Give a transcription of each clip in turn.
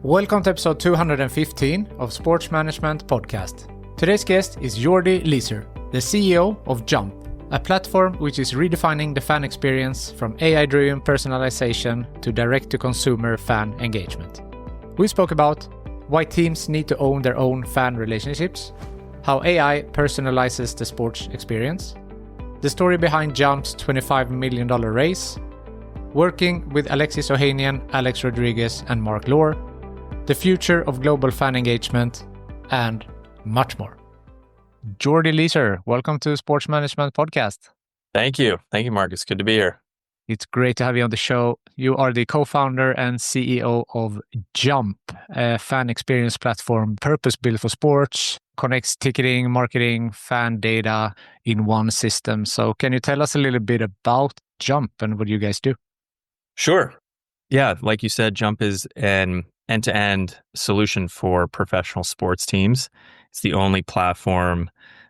Welcome to episode 215 of Sports Management Podcast. Today's guest is Jordy Leiser, the CEO of Jump, a platform which is redefining the fan experience from AI-driven personalization to direct-to-consumer fan engagement. We spoke about why teams need to own their own fan relationships, how AI personalizes the sports experience, the story behind Jump's $25 million raise, working with Alexis Ohanian, Alex Rodriguez, and Mark Lohr, the future of global fan engagement, and much more. Jordy Leiser, welcome to Sports Management Podcast. Thank you. Thank you, Marcus. Good to be here. It's great to have you on the show. You are the co-founder and CEO of Jump, a fan experience platform purpose-built for sports, connects ticketing, marketing, fan data in one system. So can you tell us a little bit about Jump and what you guys do? Sure. Yeah, like you said, Jump is an end-to-end solution for professional sports teams. It's the only platform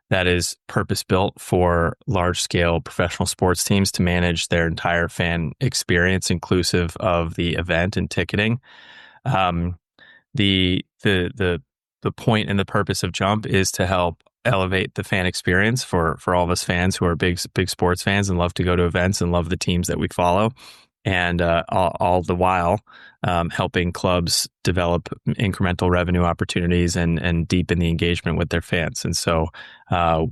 that is purpose-built for large-scale professional sports teams to manage their entire fan experience, inclusive of the event and ticketing. The point and the purpose of Jump is to help elevate the fan experience for all of us fans who are big sports fans and love to go to events and love the teams that we follow. And all the while helping clubs develop incremental revenue opportunities and deepen the engagement with their fans. And so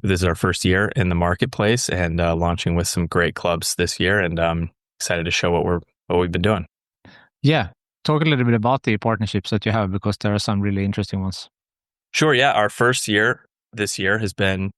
this is our first year in the marketplace and launching with some great clubs this year. And I'm excited to show what we've been doing. Yeah. Talk a little bit about the partnerships that you have, because there are some really interesting ones. Sure. Yeah. Our first year this year has been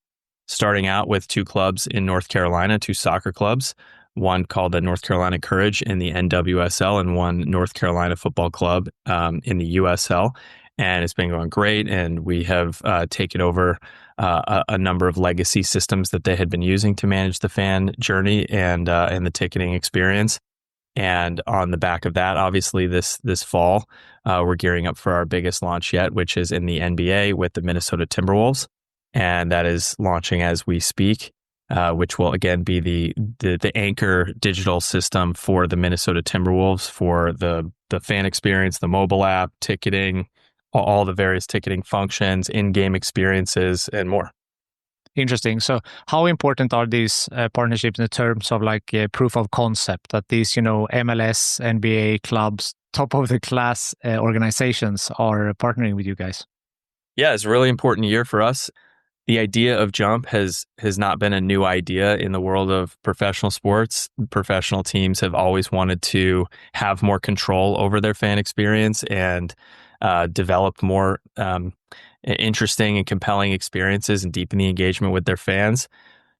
starting out with two clubs in North Carolina, two soccer clubs. One called the North Carolina Courage in the NWSL and one North Carolina Football Club in the USL. And it's been going great. And we have taken over a number of legacy systems that they had been using to manage the fan journey and the ticketing experience. And on the back of that, obviously this fall, we're gearing up for our biggest launch yet, which is in the NBA with the Minnesota Timberwolves. And that is launching as we speak. Which will again be the anchor digital system for the Minnesota Timberwolves for the fan experience, the mobile app, ticketing, all the various ticketing functions, in-game experiences, and more. Interesting. So how important are these partnerships in terms of like proof of concept that these, MLS, NBA clubs, top of the class organizations are partnering with you guys? Yeah, it's a really important year for us. The idea of Jump has not been a new idea in the world of professional sports. Professional teams have always wanted to have more control over their fan experience and develop more interesting and compelling experiences and deepen the engagement with their fans.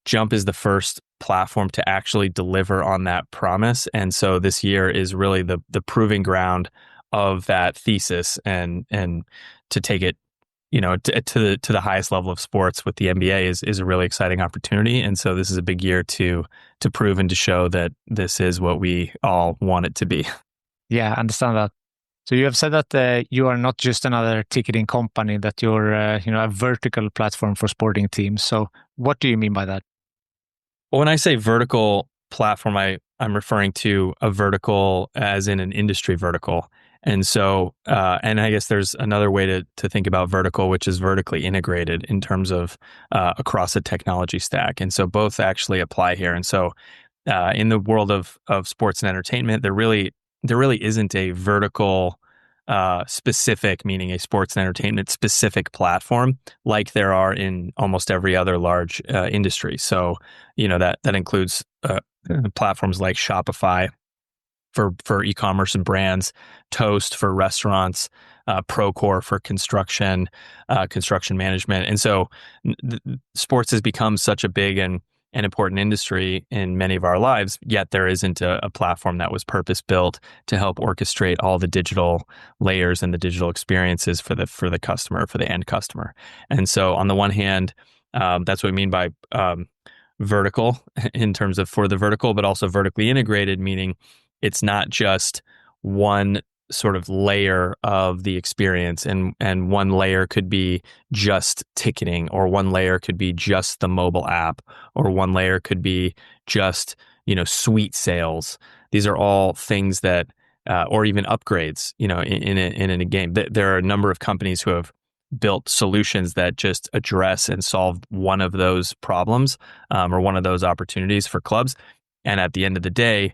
Jump is the first platform to actually deliver on that promise. And so this year is really the proving ground of that thesis and to take it to the highest level of sports with the NBA is a really exciting opportunity. And so this is a big year to prove and to show that this is what we all want it to be. Yeah, I understand that. So you have said that you are not just another ticketing company, that you're a vertical platform for sporting teams. So what do you mean by that? Well, when I say vertical platform, I'm referring to a vertical as in an industry vertical. And so, and I guess there's another way to think about vertical, which is vertically integrated in terms of across a technology stack. And so both actually apply here. And so in the world of sports and entertainment, there really isn't a vertical specific, meaning a sports and entertainment specific platform like there are in almost every other large industry. So, that includes platforms like Shopify for e-commerce and brands, Toast for restaurants, Procore for construction management. And so sports has become such a big and important industry in many of our lives, yet there isn't a platform that was purpose-built to help orchestrate all the digital layers and the digital experiences for the customer, for the end customer. And so on the one hand, that's what we mean by vertical in terms of for the vertical, but also vertically integrated, meaning it's not just one sort of layer of the experience, and one layer could be just ticketing, or one layer could be just the mobile app, or one layer could be just suite sales. These are all things that or even upgrades, in a game. There are a number of companies who have built solutions that just address and solve one of those problems, or one of those opportunities for clubs. And at the end of the day,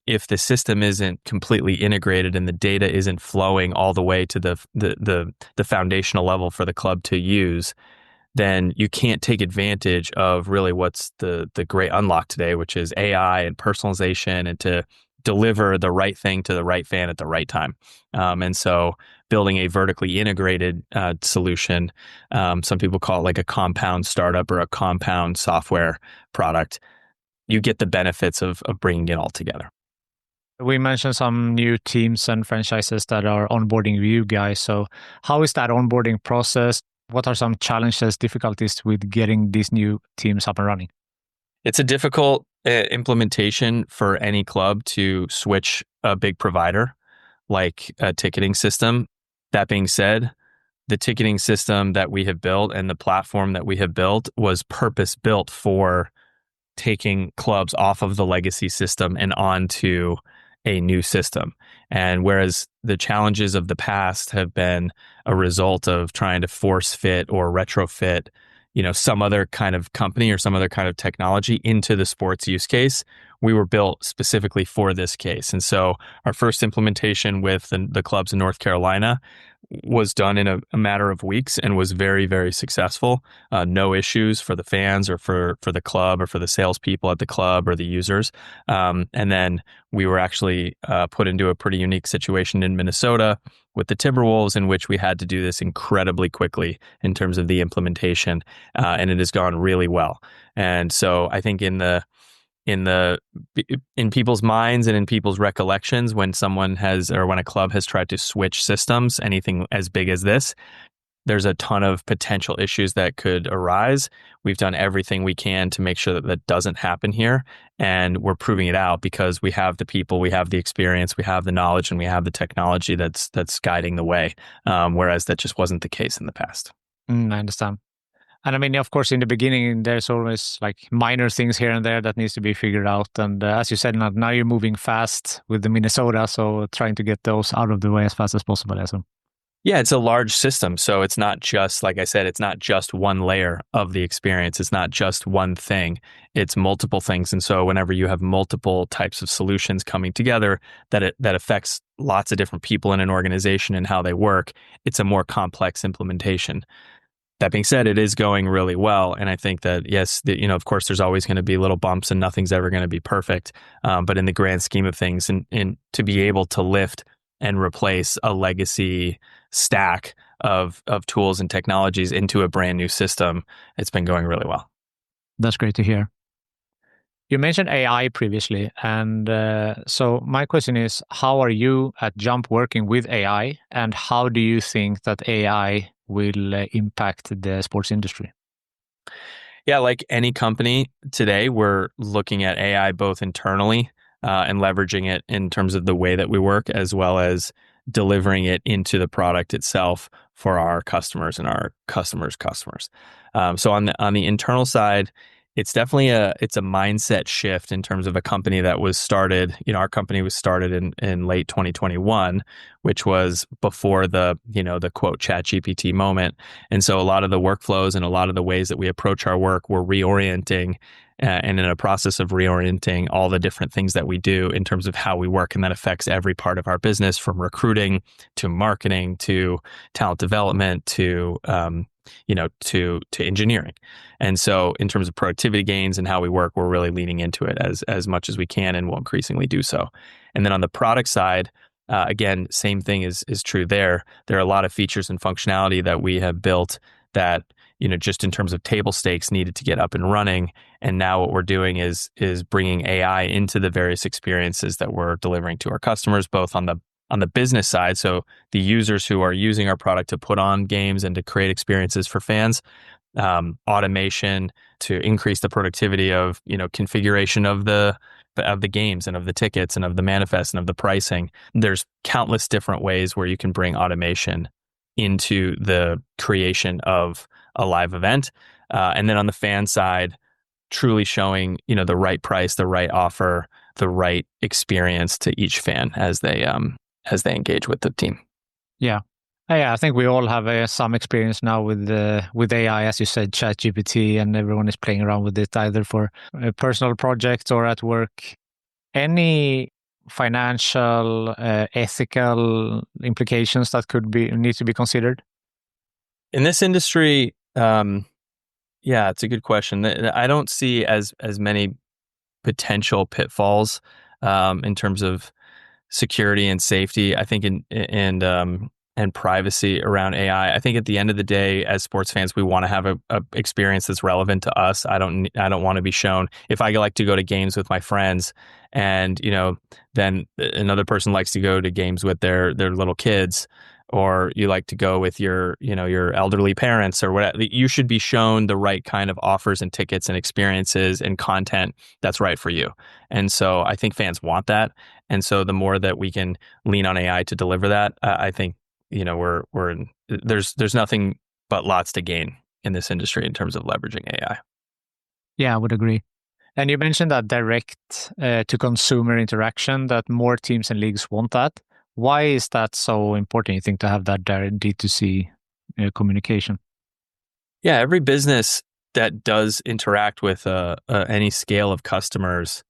if the system isn't completely integrated and the data isn't flowing all the way to the foundational level for the club to use, then you can't take advantage of really what's the great unlock today, which is AI and personalization, and to deliver the right thing to the right fan at the right time. And so building a vertically integrated solution, some people call it like a compound startup or a compound software product, you get the benefits of bringing it all together. We mentioned some new teams and franchises that are onboarding you guys. So how is that onboarding process? What are some challenges, difficulties with getting these new teams up and running? It's a difficult implementation for any club to switch a big provider like a ticketing system. That being said, the ticketing system that we have built and the platform that we have built was purpose built for taking clubs off of the legacy system and onto a new system. And whereas the challenges of the past have been a result of trying to force fit or retrofit, some other kind of company or some other kind of technology into the sports use case, we were built specifically for this case. And so our first implementation with the clubs in North Carolina was done in a matter of weeks and was very, very successful. No issues for the fans or for the club or for the salespeople at the club or the users. And then we were actually put into a pretty unique situation in Minnesota with the Timberwolves, in which we had to do this incredibly quickly in terms of the implementation, and it has gone really well. And so I think in people's minds and in people's recollections, when someone has, or when a club has tried to switch systems, anything as big as this, there's a ton of potential issues that could arise. We've done everything we can to make sure that that doesn't happen here. And we're proving it out because we have the people, we have the experience, we have the knowledge, and we have the technology that's guiding the way. Whereas that just wasn't the case in the past. I understand. And I mean, of course, in the beginning, there's always like minor things here and there that needs to be figured out. And as you said, now you're moving fast with the Minnesota, so trying to get those out of the way as fast as possible. Yeah, it's a large system. So it's not just, like I said, it's not just one layer of the experience. It's not just one thing. It's multiple things. And so whenever you have multiple types of solutions coming together that affects lots of different people in an organization and how they work, it's a more complex implementation. That being said, it is going really well. And I think that, yes, of course, there's always going to be little bumps and nothing's ever going to be perfect. But in the grand scheme of things, and to be able to lift and replace a legacy stack of tools and technologies into a brand new system, it's been going really well. That's great to hear. You mentioned AI previously. And so my question is, how are you at Jump working with AI? And how do you think that AI will impact the sports industry? Yeah, like any company today, we're looking at AI both internally and leveraging it in terms of the way that we work, as well as delivering it into the product itself for our customers and our customers' customers. So on the internal side, it's definitely a mindset shift in terms of a company that was started. Our company was started in late 2021, which was before the quote ChatGPT moment. And so a lot of the workflows and a lot of the ways that we approach our work, we're reorienting and in a process of reorienting all the different things that we do in terms of how we work. And that affects every part of our business, from recruiting to marketing to talent development to engineering. And so in terms of productivity gains and how we work, we're really leaning into it as much as we can, and will increasingly do so. And then on the product side, again, same thing is true there. There are a lot of features and functionality that we have built that, just in terms of table stakes, needed to get up and running. And now what we're doing is bringing AI into the various experiences that we're delivering to our customers, both on the business side, so the users who are using our product to put on games and to create experiences for fans, automation to increase the productivity of configuration of the games and of the tickets and of the manifest and of the pricing. There's countless different ways where you can bring automation into the creation of a live event, and then on the fan side, truly showing the right price, the right offer, the right experience to each fan as they they engage with the team. Yeah. Yeah, I think we all have some experience now with AI, as you said, ChatGPT, and everyone is playing around with it either for personal projects or at work. Any financial, ethical implications that need to be considered? In this industry, yeah, it's a good question. I don't see as many potential pitfalls in terms of security and safety. I think and privacy around AI. I think at the end of the day, as sports fans, we want to have a experience that's relevant to us. I don't want to be shown if I like to go to games with my friends, and then another person likes to go to games with their little kids, or you like to go with your elderly parents or whatever. You should be shown the right kind of offers and tickets and experiences and content that's right for you. And so I think fans want that. And so the more that we can lean on AI to deliver that, I think there's nothing but lots to gain in this industry in terms of leveraging AI. Yeah, I would agree. And you mentioned that direct to consumer interaction, that more teams and leagues want that. Why is that so important, you think, to have that direct D2C communication? Yeah, every business that does interact with any scale of customers,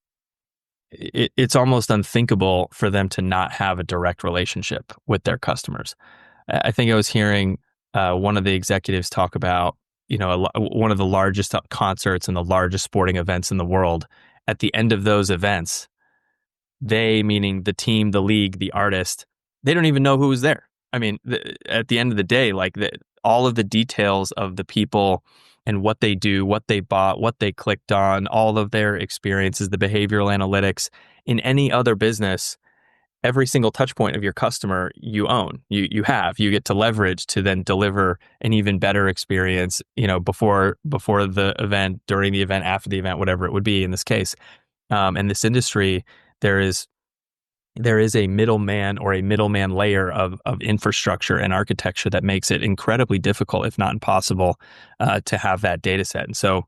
it's almost unthinkable for them to not have a direct relationship with their customers. I think I was hearing one of the executives talk about, one of the largest concerts and the largest sporting events in the world. At the end of those events, they, meaning the team, the league, the artist, they don't even know who was there. I mean, at the end of the day, all of the details of the people and what they do, what they bought, what they clicked on, all of their experiences, the behavioral analytics in any other business, every single touch point of your customer you own, you get to leverage to then deliver an even better experience, before the event, during the event, after the event, whatever it would be in this case. In this industry, there is a middleman or a middleman layer of infrastructure and architecture that makes it incredibly difficult, if not impossible, to have that data set. And so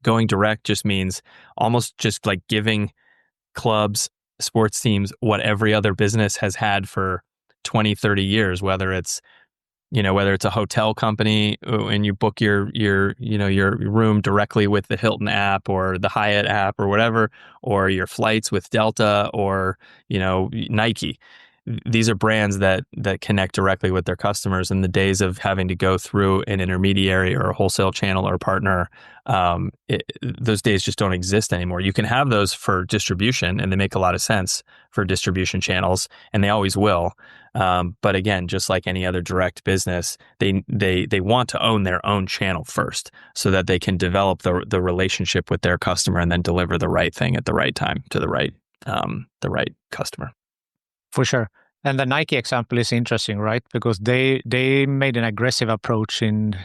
going direct just means almost just like giving clubs, sports teams, what every other business has had for 20, 30 years, whether it's a hotel company and you book your room directly with the Hilton app or the Hyatt app or whatever, or your flights with Delta or, Nike. These are brands that connect directly with their customers. In the days of having to go through an intermediary or a wholesale channel or partner, those days just don't exist anymore. You can have those for distribution, and they make a lot of sense for distribution channels, and they always will. But again, just like any other direct business, they want to own their own channel first, so that they can develop the relationship with their customer and then deliver the right thing at the right time to the right customer. For sure. And the Nike example is interesting, right? Because they made an aggressive approach in,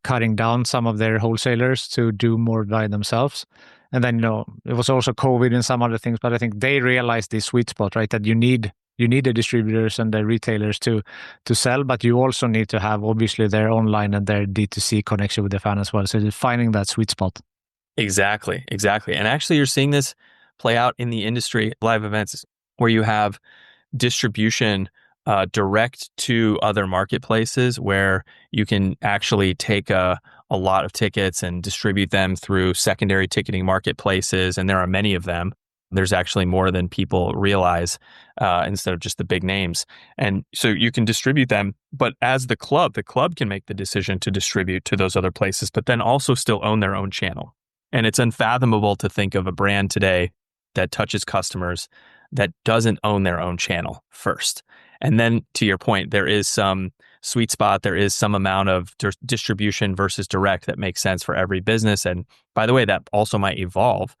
cutting down some of their wholesalers to do more by themselves. And then, it was also COVID and some other things, but I think they realized this sweet spot, right? That you need the distributors and the retailers to sell, but you also need to have obviously their online and their D2C connection with the fan as well. So just finding that sweet spot. Exactly. And actually you're seeing this play out in the industry, live events, where you have distribution direct to other marketplaces, where you can actually take a lot of tickets and distribute them through secondary ticketing marketplaces. And there are many of them. There's actually more than people realize, instead of just the big names. And so you can distribute them, but as the club can make the decision to distribute to those other places, but then also still own their own channel. And it's unfathomable to think of a brand today that touches customers that doesn't own their own channel first. And then, to your point, there is some sweet spot, there is some amount of distribution versus direct that makes sense for every business. And by the way, that also might evolve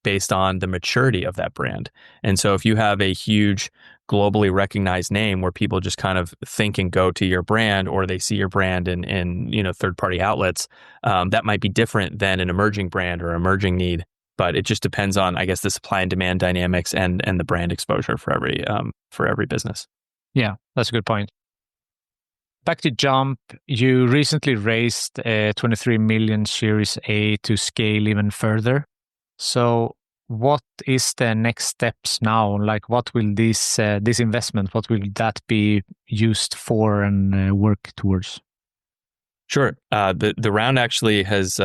based on the maturity of that brand. And so if you have a huge globally recognized name where people just kind of think and go to your brand, or they see your brand in third-party outlets, that might be different than an emerging brand or emerging need. But it just depends on, I guess, the supply and demand dynamics and the brand exposure for every business. Yeah, that's a good point. Back to Jump, you recently raised a 23 million Series A to scale even further. So What is the next steps now? Like, what will this investment, what will that be used for and work towards? Sure. The round actually has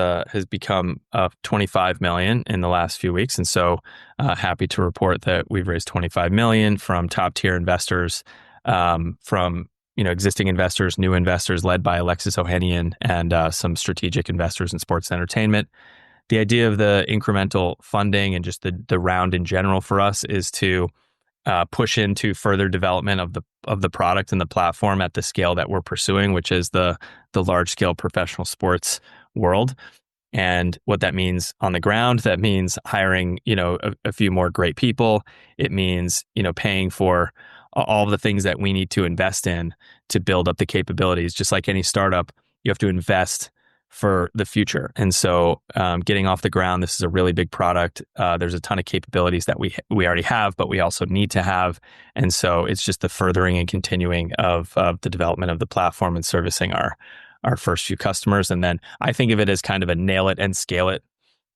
become 25 million in the last few weeks, and so happy to report that we've raised 25 million from top tier investors, from existing investors, new investors led by Alexis Ohanian, and some strategic investors in sports entertainment. The idea of the incremental funding and just the round in general for us is to push into further development of the product and the platform at the scale that we're pursuing, which is the large scale professional sports world. And what that means on the ground, that means hiring, a few more great people. It means, paying for all the things that we need to invest in to build up the capabilities. Just like any startup, you have to invest for the future. And so getting off the ground, this is a really big product. There's a ton of capabilities that we already have, but we also need to have. And so it's just the furthering and continuing of the development of the platform and servicing our first few customers. And then I think of it as kind of a nail it and scale it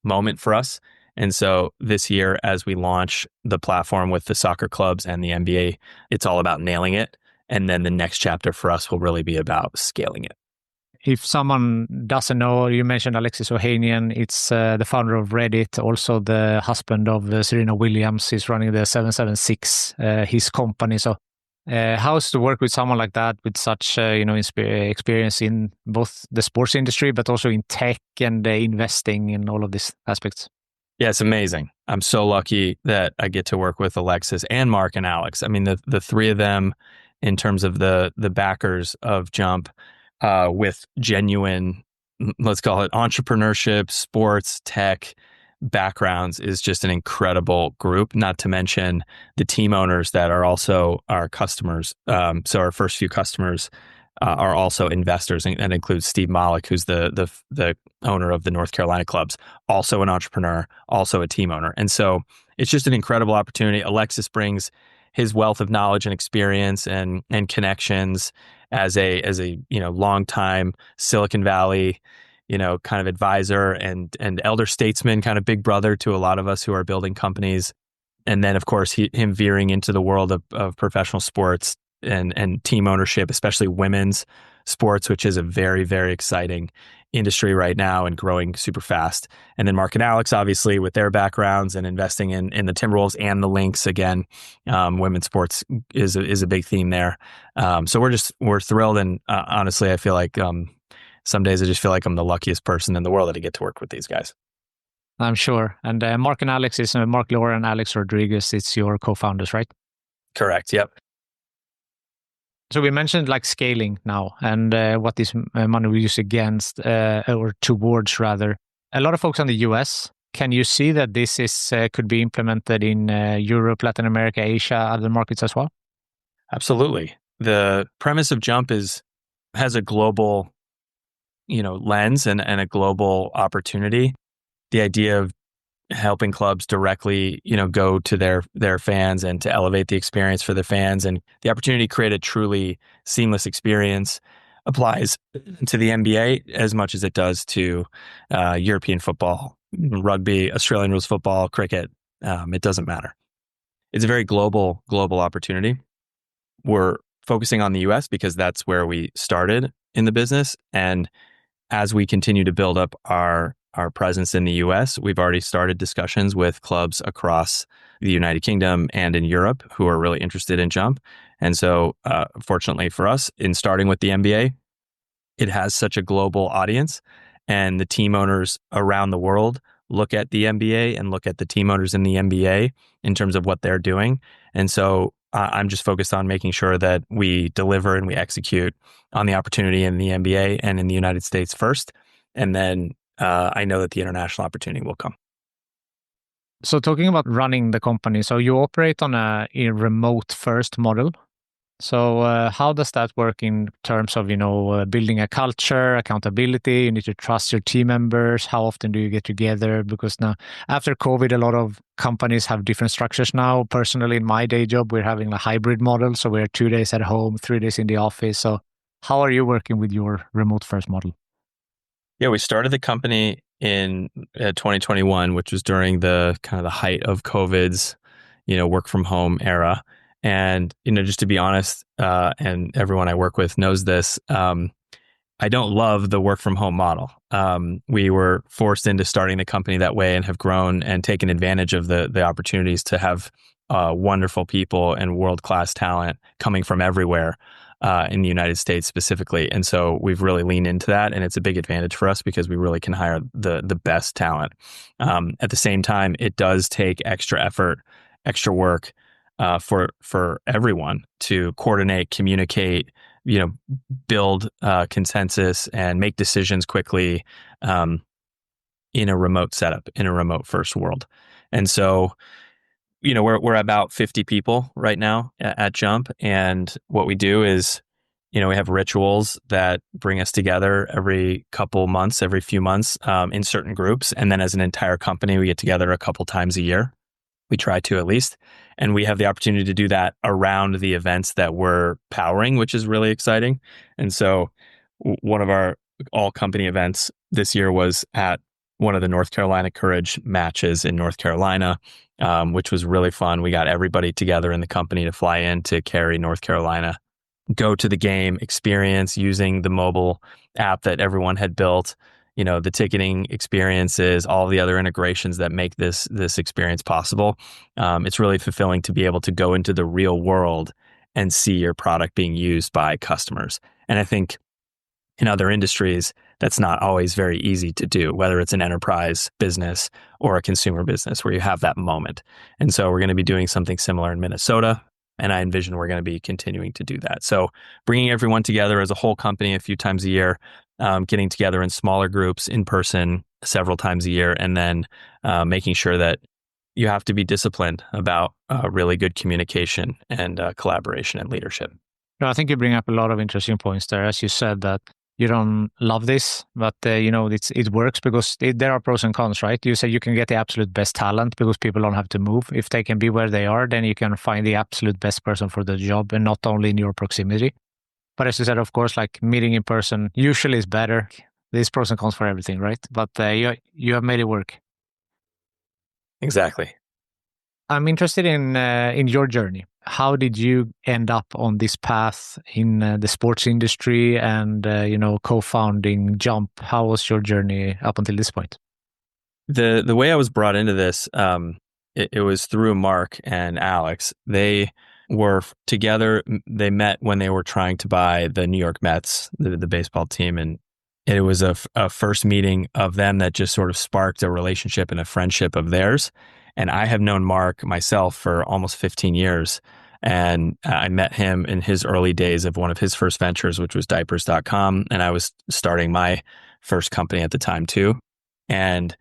moment for us. And so this year, as we launch the platform with the soccer clubs and the NBA, it's all about nailing it. And then the next chapter for us will really be about scaling it. If someone doesn't know, you mentioned Alexis Ohanian. It's the founder of Reddit, also the husband of Serena Williams. He's running the 776, his company. So how's to work with someone like that with such experience in both the sports industry, but also in tech and investing in all of these aspects? Yeah, it's amazing. I'm so lucky that I get to work with Alexis and Mark and Alex. I mean, the three of them, in terms of the backers of Jump, with genuine, let's call it entrepreneurship, sports, tech backgrounds, is just an incredible group, not to mention the team owners that are also our customers. So our first few customers are also investors, and that includes Steve Malik, who's the owner of the North Carolina clubs, also an entrepreneur, also a team owner. And so it's just an incredible opportunity. Alexis brings his wealth of knowledge and experience and connections as a long time Silicon Valley kind of advisor and elder statesman, kind of big brother to a lot of us who are building companies. And then of course him veering into the world of professional sports and team ownership, especially women's sports, which is a very, very exciting industry right now and growing super fast. And then Mark and Alex, obviously, with their backgrounds and investing in the Timberwolves and the Lynx, again, women's sports is a big theme there. So we're thrilled. And honestly, I feel like some days I just feel like I'm the luckiest person in the world that I get to work with these guys. I'm sure. And Mark and Alex is Mark Lohr and Alex Rodriguez. It's your co-founders, right? Correct. Yep. So we mentioned like scaling now and what this money we use against or towards rather. A lot of folks on the US, can you see that this is could be implemented in Europe, Latin America, Asia, other markets as well? Absolutely. The premise of Jump has a global, lens and a global opportunity. The idea of helping clubs directly, go to their fans and to elevate the experience for the fans, and the opportunity to create a truly seamless experience applies to the NBA as much as it does to European football, rugby, Australian rules football, cricket. It doesn't matter. It's a very global opportunity. We're focusing on the US because that's where we started in the business. And as we continue to build up our presence in the US, we've already started discussions with clubs across the United Kingdom and in Europe who are really interested in Jump. And so, fortunately for us, in starting with the NBA, it has such a global audience, and the team owners around the world look at the NBA and look at the team owners in the NBA in terms of what they're doing. And so I'm just focused on making sure that we deliver and we execute on the opportunity in the NBA and in the United States first. And then I know that the international opportunity will come. So talking about running the company, so you operate on a remote first model. So how does that work in terms of, building a culture, accountability? You need to trust your team members. How often do you get together? Because now after COVID, a lot of companies have different structures now. Personally, in my day job, we're having a hybrid model. So we're 2 days at home, 3 days in the office. So how are you working with your remote first model? Yeah, we started the company in 2021, which was during the kind of the height of COVID's, work from home era. And, just to be honest, and everyone I work with knows this, I don't love the work from home model. We were forced into starting the company that way and have grown and taken advantage of the opportunities to have wonderful people and world-class talent coming from everywhere in the United States specifically. And so we've really leaned into that, and it's a big advantage for us because we really can hire the best talent. At the same time, it does take extra effort, extra work for everyone to coordinate, communicate, build consensus and make decisions quickly in a remote setup, in a remote first world. And so, we're about 50 people right now at Jump. And what we do is, we have rituals that bring us together every couple months, every few months in certain groups. And then as an entire company, we get together a couple times a year. We try to at least. And we have the opportunity to do that around the events that we're powering, which is really exciting. And so one of our all company events this year was at one of the North Carolina Courage matches in North Carolina, which was really fun. We got everybody together in the company to fly in to Cary, North Carolina, go to the game, experience using the mobile app that everyone had built, the ticketing experiences, all the other integrations that make this experience possible. It's really fulfilling to be able to go into the real world and see your product being used by customers. And I think in other industries, that's not always very easy to do, whether it's an enterprise business or a consumer business where you have that moment. And so we're going to be doing something similar in Minnesota. And I envision we're going to be continuing to do that. So bringing everyone together as a whole company a few times a year, getting together in smaller groups in person several times a year, and then making sure that you have to be disciplined about really good communication and collaboration and leadership. No, I think you bring up a lot of interesting points there. As you said, that you don't love this, but it works because there are pros and cons, right? You say you can get the absolute best talent because people don't have to move. If they can be where they are, then you can find the absolute best person for the job, and not only in your proximity. But as you said, of course, like meeting in person usually is better. There's pros and cons for everything, right? But you have made it work. Exactly. I'm interested in your journey. How did you end up on this path in the sports industry and co-founding Jump? How was your journey up until this point? The way I was brought into this, it was through Mark and Alex. They were together. They met when they were trying to buy the New York Mets, the baseball team, and it was a first meeting of them that just sort of sparked a relationship and a friendship of theirs. And I have known Mark myself for almost 15 years. And I met him in his early days of one of his first ventures, which was diapers.com. And I was starting my first company at the time too. And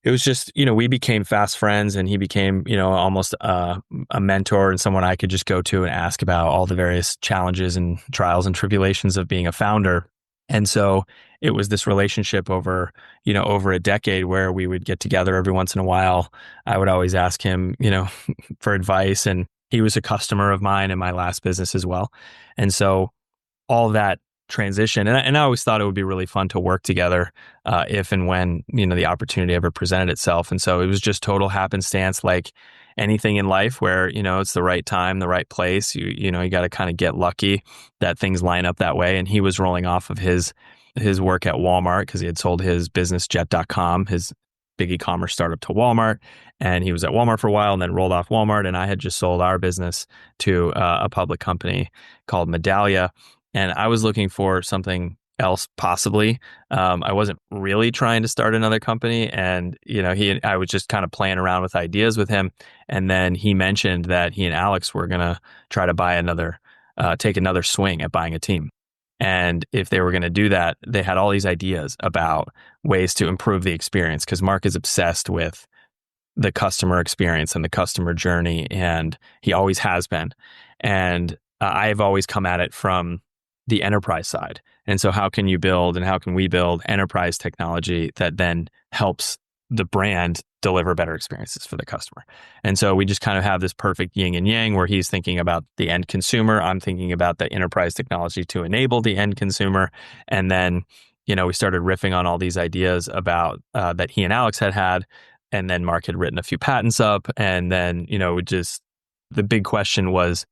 it was just, we became fast friends, and he became, almost a mentor and someone I could just go to and ask about all the various challenges and trials and tribulations of being a founder. And so it was this relationship over a decade where we would get together every once in a while. I would always ask him, for advice, and he was a customer of mine in my last business as well. And so all that transition, and I always thought it would be really fun to work together if and when, the opportunity ever presented itself. And so it was just total happenstance, like anything in life where, it's the right time, the right place. You got to kind of get lucky that things line up that way. And he was rolling off of his work at Walmart because he had sold his business Jet.com, his big e-commerce startup, to Walmart. And he was at Walmart for a while and then rolled off Walmart. And I had just sold our business to a public company called Medallia. And I was looking for something else possibly. I wasn't really trying to start another company. And, I was just kind of playing around with ideas with him. And then he mentioned that he and Alex were going to try to take another swing at buying a team. And if they were going to do that, they had all these ideas about ways to improve the experience, because Mark is obsessed with the customer experience and the customer journey. And he always has been. And I've always come at it from the enterprise side. And so how can you build and how can we build enterprise technology that then helps the brand deliver better experiences for the customer? And so we just kind of have this perfect yin and yang where he's thinking about the end consumer. I'm thinking about the enterprise technology to enable the end consumer. And then, we started riffing on all these ideas about that he and Alex had, and then Mark had written a few patents up, and then just the big question was,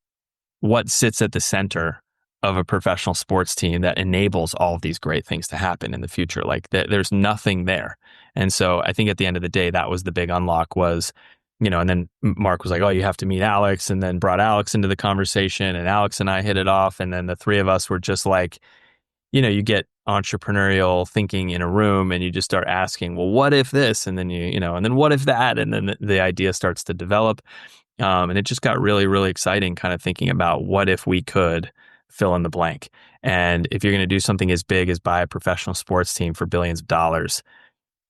what sits at the center of a professional sports team that enables all of these great things to happen in the future? Like there's nothing there. And so I think at the end of the day, that was the big unlock was, and then Mark was like, oh, you have to meet Alex, and then brought Alex into the conversation, and Alex and I hit it off. And then the three of us were just like, you get entrepreneurial thinking in a room and you just start asking, well, what if this? And then and then what if that? And then the idea starts to develop. And it just got really, really exciting kind of thinking about what if we could fill in the blank. And if you're going to do something as big as buy a professional sports team for billions of dollars,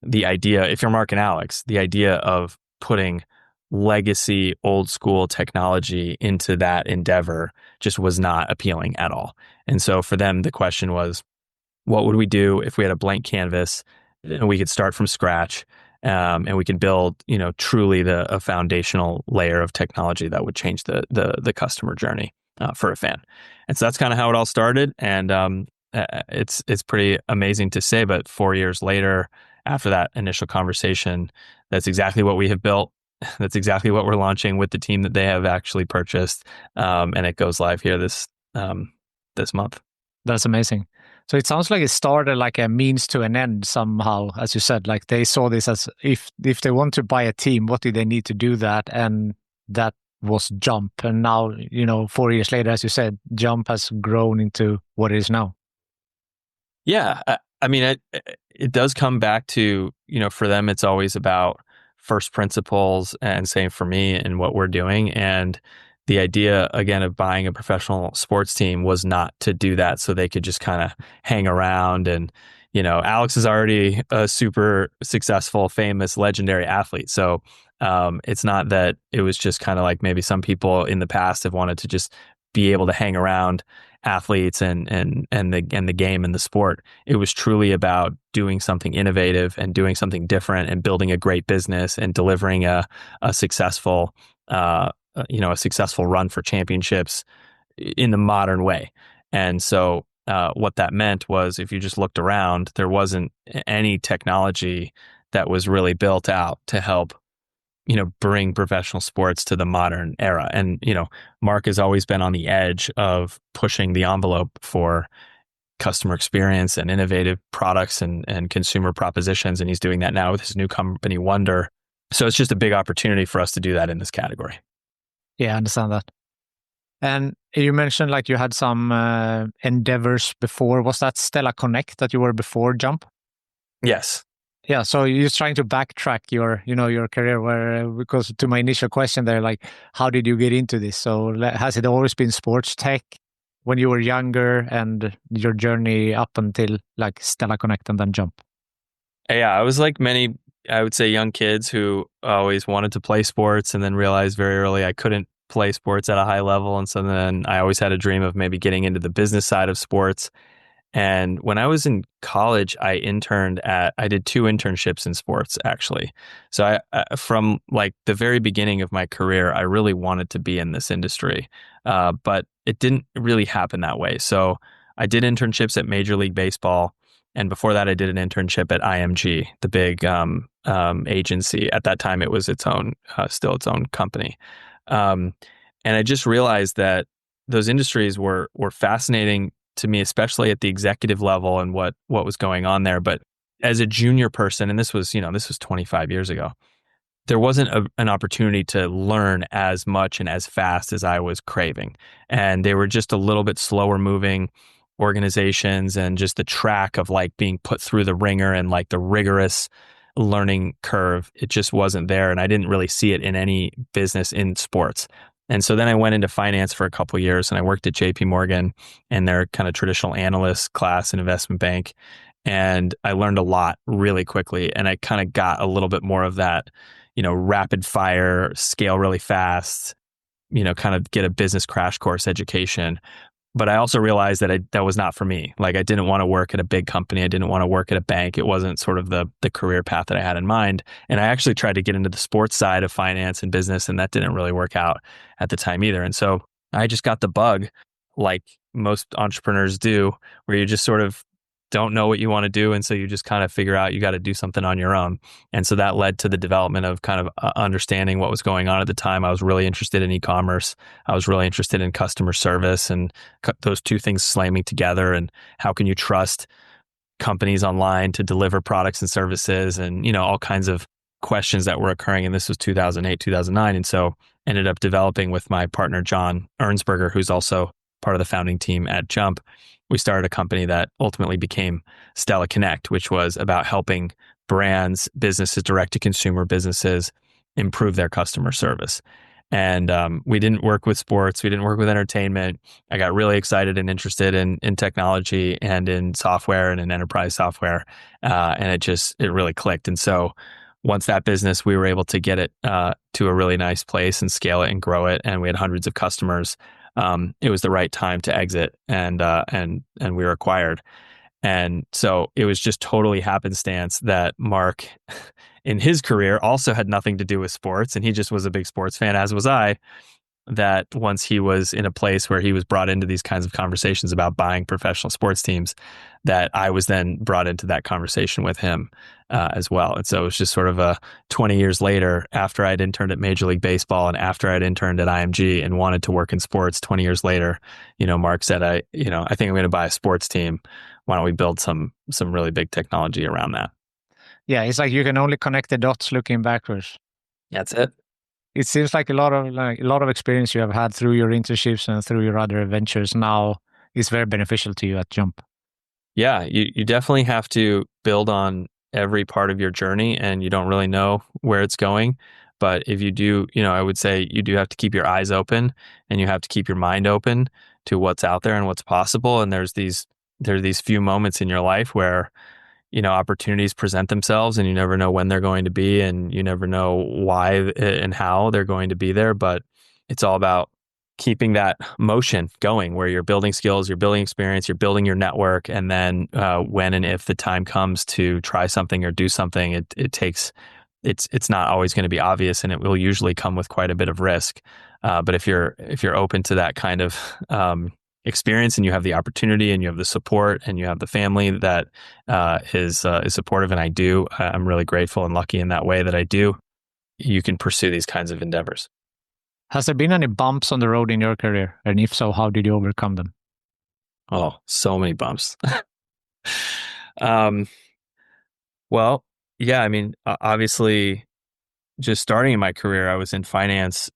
the idea, if you're Mark and Alex, the idea of putting legacy, old school technology into that endeavor just was not appealing at all. And so for them, the question was, what would we do if we had a blank canvas and we could start from scratch, and we could build, truly a foundational layer of technology that would change the customer journey for a fan. And so that's kind of how it all started. And it's pretty amazing to say, but 4 years later, after that initial conversation, that's exactly what we have built. That's exactly what we're launching with the team that they have actually purchased, and it goes live here this month. That's amazing. So it sounds like it started like a means to an end somehow, as you said. Like they saw this as if they want to buy a team, what do they need to do that? And that was Jump. And now, 4 years later, as you said, Jump has grown into what it is now. Yeah, I mean, it does come back to, for them, it's always about first principles, and same for me and what we're doing. And the idea, again, of buying a professional sports team was not to do that so they could just kind of hang around. And, Alex is already a super successful, famous, legendary athlete. So it's not that it was just kind of like maybe some people in the past have wanted to just be able to hang around athletes and the game and the sport. It was truly about doing something innovative and doing something different and building a great business and delivering a successful a successful run for championships in the modern way. And so what that meant was, if you just looked around, there wasn't any technology that was really built out to help bring professional sports to the modern era. And, Mark has always been on the edge of pushing the envelope for customer experience and innovative products and consumer propositions. And he's doing that now with his new company, Wonder. So it's just a big opportunity for us to do that in this category. Yeah, I understand that. And you mentioned like you had some endeavors before. Was that Stella Connect that you were before Jump? Yes. Yeah, so you're trying to backtrack your career because to my initial question there, like, how did you get into this? So has it always been sports tech when you were younger, and your journey up until like Stella Connect and then Jump? Yeah, I was like many, I would say, young kids who always wanted to play sports and then realized very early I couldn't play sports at a high level. And so then I always had a dream of maybe getting into the business side of sports. And when I was in college, I did 2 internships in sports, actually. So from like the very beginning of my career, I really wanted to be in this industry, but it didn't really happen that way. So I did internships at Major League Baseball. And before that, I did an internship at IMG, the big agency. At that time, it was still its own company. And I just realized that those industries were fascinating to me, especially at the executive level and what was going on there. But as a junior person, and this was 25 years ago, there wasn't an opportunity to learn as much and as fast as I was craving. And they were just a little bit slower moving organizations, and just the track of like being put through the ringer and like the rigorous learning curve, it just wasn't there. And I didn't really see it in any business in sports. And so then I went into finance for a couple of years, and I worked at JP Morgan and their kind of traditional analyst class and investment bank. And I learned a lot really quickly. And I kind of got a little bit more of that, rapid fire, scale really fast, kind of get a business crash course education. But I also realized that that was not for me. Like, I didn't want to work at a big company. I didn't want to work at a bank. It wasn't sort of the career path that I had in mind. And I actually tried to get into the sports side of finance and business, and that didn't really work out at the time either. And so I just got the bug, like most entrepreneurs do, where you just sort of don't know what you want to do. And so you just kind of figure out you got to do something on your own. And so that led to the development of kind of understanding what was going on at the time. I was really interested in e-commerce. I was really interested in customer service, and those two things slamming together. And how can you trust companies online to deliver products and services, and, all kinds of questions that were occurring. And this was 2008, 2009. And so ended up developing with my partner, John Ernsberger, who's also part of the founding team at Jump. We started a company that ultimately became Stella Connect, which was about helping brands, businesses, direct to consumer businesses improve their customer service. And we didn't work with sports. We didn't work with entertainment. I got really excited and interested in technology and in software and in enterprise software. And it really clicked. And so once that business, we were able to get it to a really nice place and scale it and grow it. And we had hundreds of customers. It was the right time to exit, and we were acquired. And so it was just totally happenstance that Mark, in his career, also had nothing to do with sports, and he just was a big sports fan, as was I. That once he was in a place where he was brought into these kinds of conversations about buying professional sports teams, that I was then brought into that conversation with him as well. And so it was just sort of 20 years later, after I'd interned at Major League Baseball and after I'd interned at IMG and wanted to work in sports, 20 years later, Mark said, I think I'm going to buy a sports team. Why don't we build some really big technology around that? Yeah, it's like you can only connect the dots looking backwards. That's it. It seems like a lot of experience you have had through your internships and through your other ventures now is very beneficial to you at Jump. Yeah, you definitely have to build on every part of your journey, and you don't really know where it's going. But if you do, I would say you do have to keep your eyes open, and you have to keep your mind open to what's out there and what's possible. And there are these few moments in your life where opportunities present themselves, and you never know when they're going to be, and you never know why and how they're going to be there. But it's all about keeping that motion going, where you're building skills, you're building experience, you're building your network. And then when and if the time comes to try something or do something, it's not always going to be obvious, and it will usually come with quite a bit of risk. But if you're open to that kind of experience, and you have the opportunity, and you have the support, and you have the family that is supportive, and I'm really grateful and lucky in that way that I do, you can pursue these kinds of endeavors. Has there been any bumps on the road in your career? And if so, how did you overcome them? Oh, so many bumps. Well, yeah, I mean, obviously, just starting in my career, I was in finance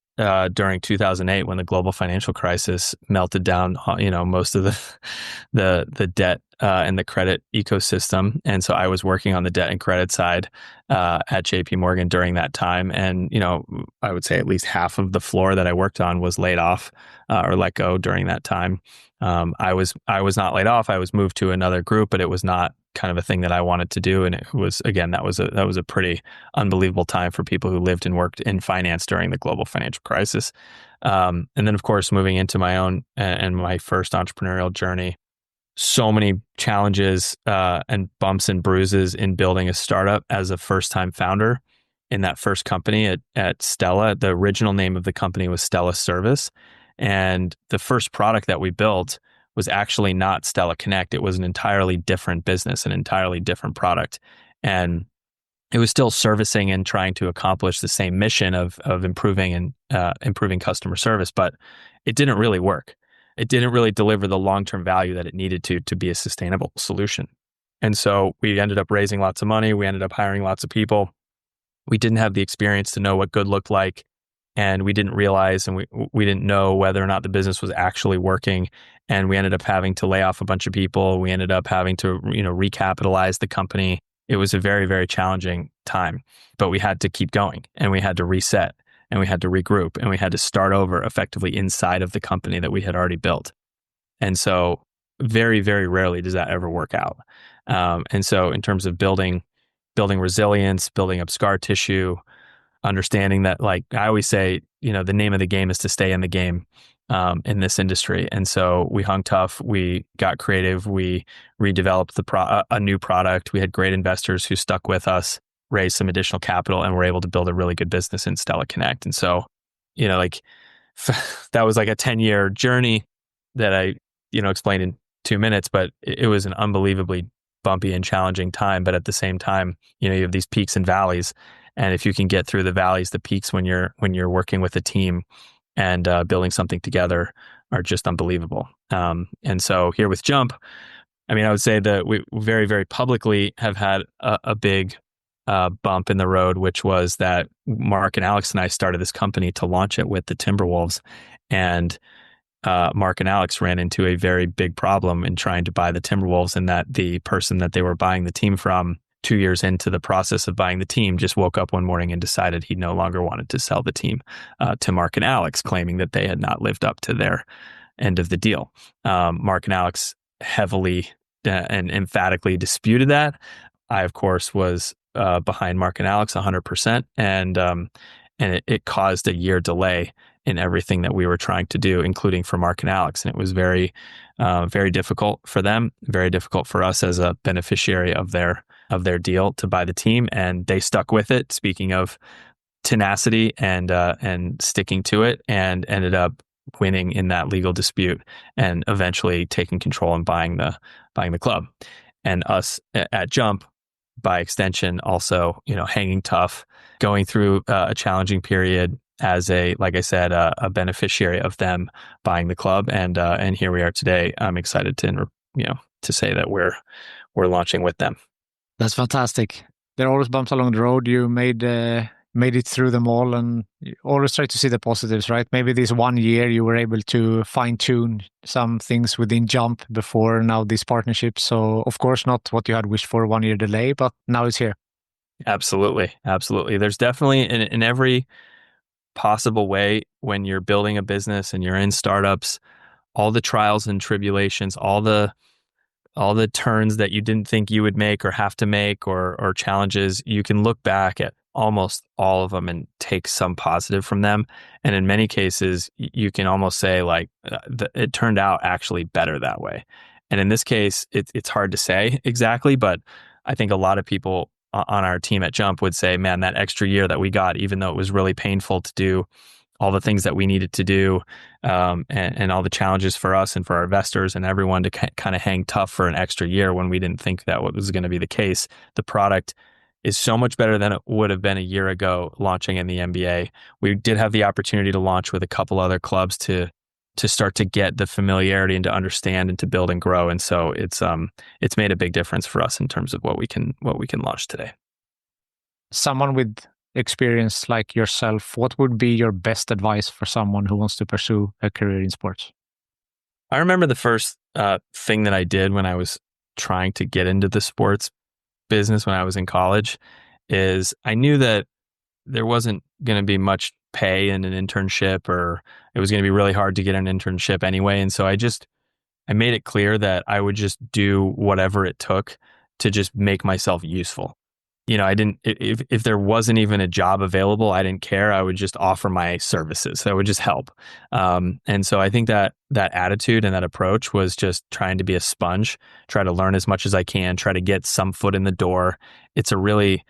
during 2008 when the global financial crisis melted down, most of the debt and the credit ecosystem. And so I was working on the debt and credit side at JP Morgan during that time. And, I would say at least half of the floor that I worked on was laid off or let go during that time. I was not laid off. I was moved to another group, but it was not kind of a thing that I wanted to do. And it was, again, that was a pretty unbelievable time for people who lived and worked in finance during the global financial crisis. And then, of course, moving into my own and my first entrepreneurial journey, so many challenges and bumps and bruises in building a startup as a first-time founder in that first company at Stella. The original name of the company was Stella Service. And the first product that we built was actually not Stella Connect. It was an entirely different business, an entirely different product. And it was still servicing and trying to accomplish the same mission of improving and improving customer service, but it didn't really work. It didn't really deliver the long-term value that it needed to be a sustainable solution. And so we ended up raising lots of money. We ended up hiring lots of people. We didn't have the experience to know what good looked like. And we didn't realize, and we didn't know whether or not the business was actually working. And we ended up having to lay off a bunch of people. We ended up having to, recapitalize the company. It was a very, very challenging time, but we had to keep going, and we had to reset, and we had to regroup, and we had to start over effectively inside of the company that we had already built. And so very, very rarely does that ever work out. And so in terms of building resilience, building up scar tissue, understanding that, like I always say, the name of the game is to stay in the game in this industry. And so we hung tough, we got creative, we redeveloped a new product. We had great investors who stuck with us, raised some additional capital, and were able to build a really good business in Stella Connect. And so, that was like a 10-year journey that I, explained in 2 minutes, but it was an unbelievably bumpy and challenging time, but at the same time, you have these peaks and valleys. And if you can get through the valleys, the peaks when you're working with a team and building something together are just unbelievable. And so here with Jump, I mean, I would say that we very, very publicly have had a big bump in the road, which was that Mark and Alex and I started this company to launch it with the Timberwolves. And Mark and Alex ran into a very big problem in trying to buy the Timberwolves, and that the person that they were buying the team from 2 years into the process of buying the team just woke up one morning and decided he no longer wanted to sell the team to Mark and Alex, claiming that they had not lived up to their end of the deal. Mark and Alex heavily and emphatically disputed that. I, of course, was behind Mark and Alex 100%, and it caused a year delay in everything that we were trying to do, including for Mark and Alex. And it was very, very difficult for them, very difficult for us as a beneficiary of their deal to buy the team. And they stuck with it. Speaking of tenacity and sticking to it, and ended up winning in that legal dispute and eventually taking control and buying the club. And us at Jump, by extension, also, hanging tough, going through a challenging period as like I said, a beneficiary of them buying the club. And here we are today. I'm excited to say that we're launching with them. That's fantastic. There are always bumps along the road. You made it through them all, and you always try to see the positives, right? Maybe this 1 year you were able to fine tune some things within Jump before now this partnership. So of course not what you had wished for, 1 year delay, but now it's here. Absolutely. There's definitely in every possible way when you're building a business and you're in startups, all the trials and tribulations, all the turns that you didn't think you would make or have to make, or challenges, you can look back at almost all of them and take some positive from them. And in many cases, you can almost say like it turned out actually better that way. And in this case, it's hard to say exactly, but I think a lot of people on our team at Jump would say, man, that extra year that we got, even though it was really painful to do all the things that we needed to do, and all the challenges for us and for our investors and everyone to kind of hang tough for an extra year when we didn't think that was going to be the case. The product is so much better than it would have been a year ago launching in the NBA. We did have the opportunity to launch with a couple other clubs to start to get the familiarity and to understand and to build and grow. And so it's made a big difference for us in terms of what we can launch today. Someone with experience like yourself, what would be your best advice for someone who wants to pursue a career in sports? I remember the first thing that I did when I was trying to get into the sports business when I was in college is I knew that there wasn't going to be much pay in an internship, or it was going to be really hard to get an internship anyway. And so I made it clear that I would just do whatever it took to just make myself useful. If there wasn't even a job available, I didn't care. I would just offer my services. I would just help. And so I think that attitude and that approach was just trying to be a sponge, try to learn as much as I can, try to get some foot in the door. It's a really,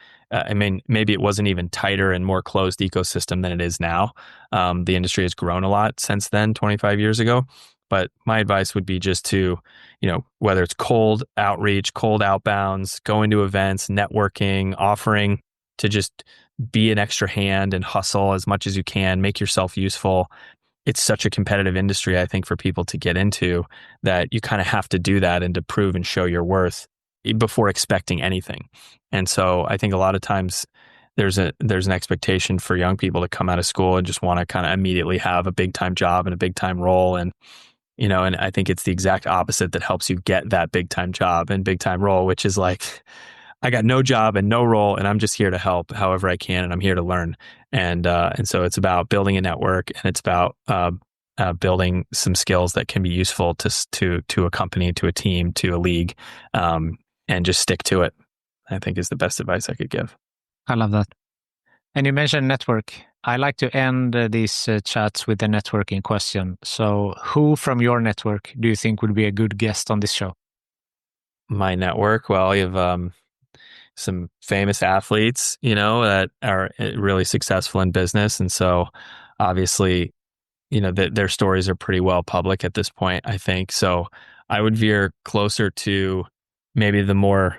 maybe it wasn't even tighter and more closed ecosystem than it is now. The industry has grown a lot since then, 25 years ago. But my advice would be just to, whether it's cold outreach, cold outbounds, going to events, networking, offering to just be an extra hand and hustle as much as you can, make yourself useful. It's such a competitive industry, I think, for people to get into that you kind of have to do that and to prove and show your worth before expecting anything. And so I think a lot of times there's an expectation for young people to come out of school and just want to kind of immediately have a big time job and a big time role. And I think it's the exact opposite that helps you get that big time job and big time role, which is like, I got no job and no role, and I'm just here to help however I can, and I'm here to learn. And so it's about building a network, and it's about building some skills that can be useful to a company, to a team, to a league, and just stick to it, I think is the best advice I could give. I love that. And you mentioned network. I like to end these chats with a networking question. So who from your network do you think would be a good guest on this show? My network? Well, you have some famous athletes, that are really successful in business. And so obviously, their stories are pretty well public at this point, I think. So I would veer closer to maybe the more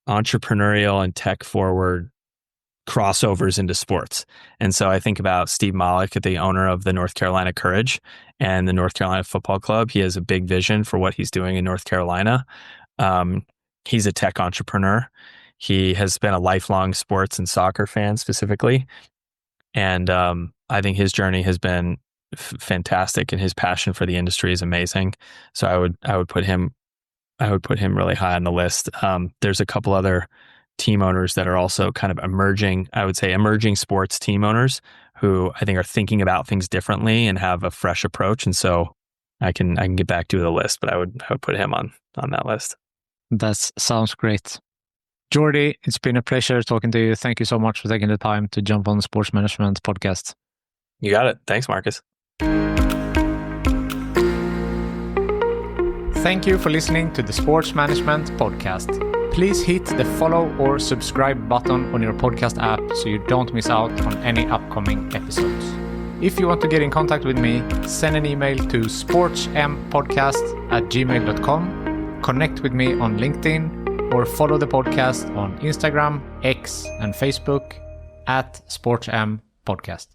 entrepreneurial and tech forward crossovers into sports. And so I think about Steve Mollick, the owner of the North Carolina Courage and the North Carolina Football Club. He has a big vision for what he's doing in North Carolina. He's a tech entrepreneur. He has been a lifelong sports and soccer fan specifically. And I think his journey has been fantastic, and his passion for the industry is amazing. So I would put him really high on the list. There's a couple other team owners that are also kind of emerging sports team owners who I think are thinking about things differently and have a fresh approach. And so I can get back to the list, but I would put him on that list. That sounds great. Jordy, it's been a pleasure talking to you. Thank you so much for taking the time to jump on the Sports Management podcast. You got it. Thanks, Marcus. Thank you for listening to the Sports Management podcast. Please hit the follow or subscribe button on your podcast app so you don't miss out on any upcoming episodes. If you want to get in contact with me, send an email to sportsmpodcast@gmail.com, connect with me on LinkedIn, or follow the podcast on Instagram, X, and Facebook @SportsM Podcast.